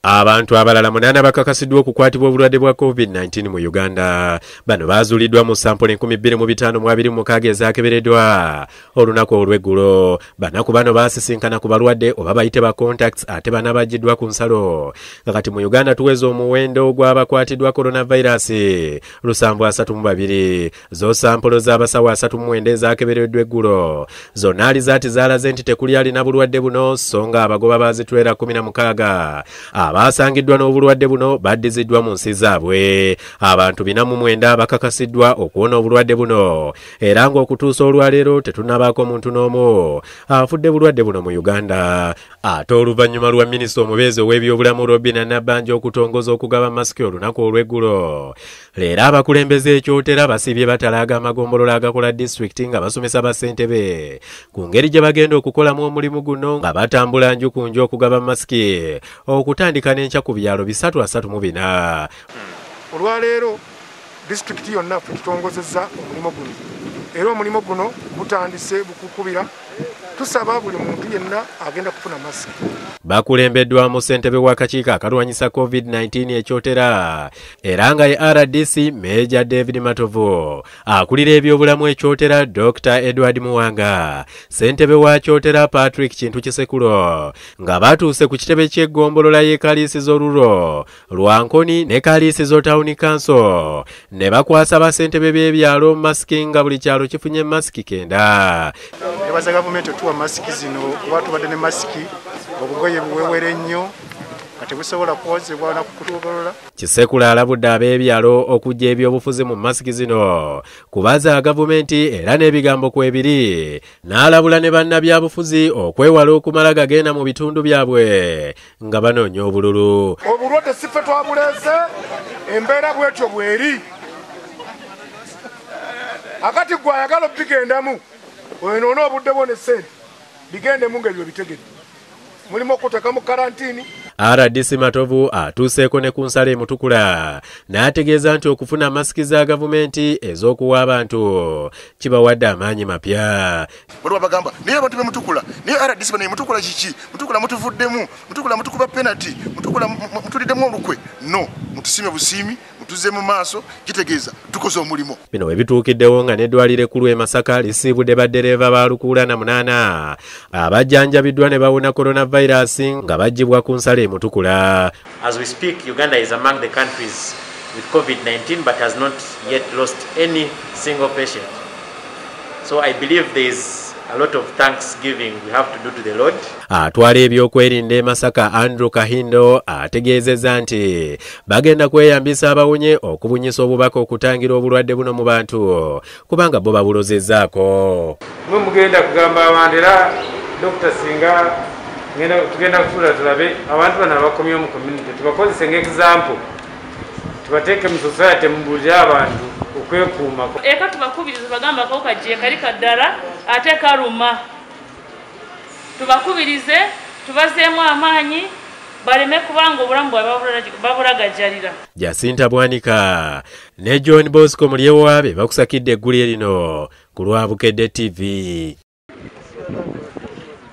Abantu abalala Munaana bakakasiddwa okukwatibwa obulwadde bwa COVID19 mu Uganda. Bano bazuuliddwa mu sampolo 2526 ezaakebereddwa olunaku olw'eggulo. Banaku bano baasisinkana ku balwadde oba bayite ba contacts ate bana bajiddwa ku nsalo. Kakati mu Uganda tuweze omuwendo gw'abakwatiddwa coronavirus 732. Zo sampolo z'abasawo 39 ezaakebereddwa eggulo. Zonna ali zaati zaalaze nti tekuli alina bulwadde buno so nga abagoba baazitwera 16. Abasangiddwa n'obulwadde buno baddiziddwa mu nsi zaabwe. Abantu 409 bakakasiddwa okuwona obulwadde buno. Era ng'okutuusa olwaleero tetunnabaako muntu n'omu afudde bulwadde buno mu Uganda. Ate oluvannyuma lwa minisita omubeezi ow'ebyobulamu Robina Nabbanja okutongoza okugaba masiki olunaku olw'eggulo. Leero abakulembeze ekyotera basibye batalaaga amagombolola agakola disitulikiti nga basomesa bassentebe ku ngeri gye bagenda okukolamu omulimu guno nga batambula nju ku nju okugaba masiki okutandika n'enkya ku byalo 334. Olwaleero disitulikiti yonna tutongozezza omulimu guno era omulimu guno gutandise bukukubira. Tusaba buli muntu yenna agenda kufuna masiki. Bakulembeddwa mu ssentebe w'akakiiko akalwanyisa COVID-19 ekyotera era nga ye RDC Major David Matovu, akulira ebyobulamu ekyotera Dr. Edward Muwanga, ssentebe wa kyotera Patrick Kintu Kisekulo nga batuuse ku kitebe ky'eggombolola y'ekaliisi z'oluro Lwankoni ne kaliisi z'Otown Council ne bakwasa bassentebe b'ebyalo masiki nga buli kyalo kifunye masiki 9. Ebaza gavumenti otuwa masiki zino kuba tubadde ne masiki obugoye buwewere nnyo kati busobola kwozebwa na kukutugolola. Kisekulo alabudde ab'ebyalo okujja ebyobufuzi mu masiki zino kubaza gavumenti era n'ebigambo kwebiri n'alabula ne bannabyabufuzi okwewala okumala gagenda mu bitundu byabwe nga banoonya obululu. Obulwadde si ffe twabuleese, embeera bwetyo bweri. Akati gwe ayagala obigendamu wenoona obudde bwone ssente bigendemu ng'ebyo bitegedde. Mulimu okuteeka mu karantini. RDC Matovu atuuseeko ne ku nsalo emutukula n'ategeeza nti okufuna masiki za gavumenti ez'okuwa abantu kibawadde amaanyi mapya. Bwe bagamba naye abantu bemutukula naye RDC bano mutukula kiki? Mutukula mutuvuddemu, mutukula mutukuba penalty, mutukula mutuliddemu olukwe. No, mutusime busiimi, mutuze mu maaso kitegeeza tukoze omulimo. Bino we bituukiddewo nga n'eddwaliro ekkulu e Masaka lisiibudde baddereeva ba Lukuula na Munaana abajjanjabiddwa ne bawona coronavirus nga baggyibwa ku nsalo emutukula. As we speak, Uganda is among the countries with COVID-19 but has not yet lost any single patient. So I believe there is a lot of thanksgiving we have to do to the Lord. Atwala ebyokwerinda e Masaka Andrew Kahindo ategeezezza nti bagenda kweyambisa abawonye okubunyisa obubaka okutangira obulwadde buno mu bantu kubanga bo babulozezzaako. Mwe mugenda kugamba abantu era Dr. Singa tugenda kutuula tulabe abantu bano abakomye mu community tubakozese ng'example tubateeke mu society mubulire abantu okwekuuma. Eka tubakubiriza bagamba akawuka gye kali kaddala ate kaluma. Tubakubirize tubazeemu amaanyi baleme kubanga obulamu babulagajjalira. Jacinta Bwanika ne John Bosco Mulyewabe bakusakidde eggulu lino ku lwa Bukedde TV.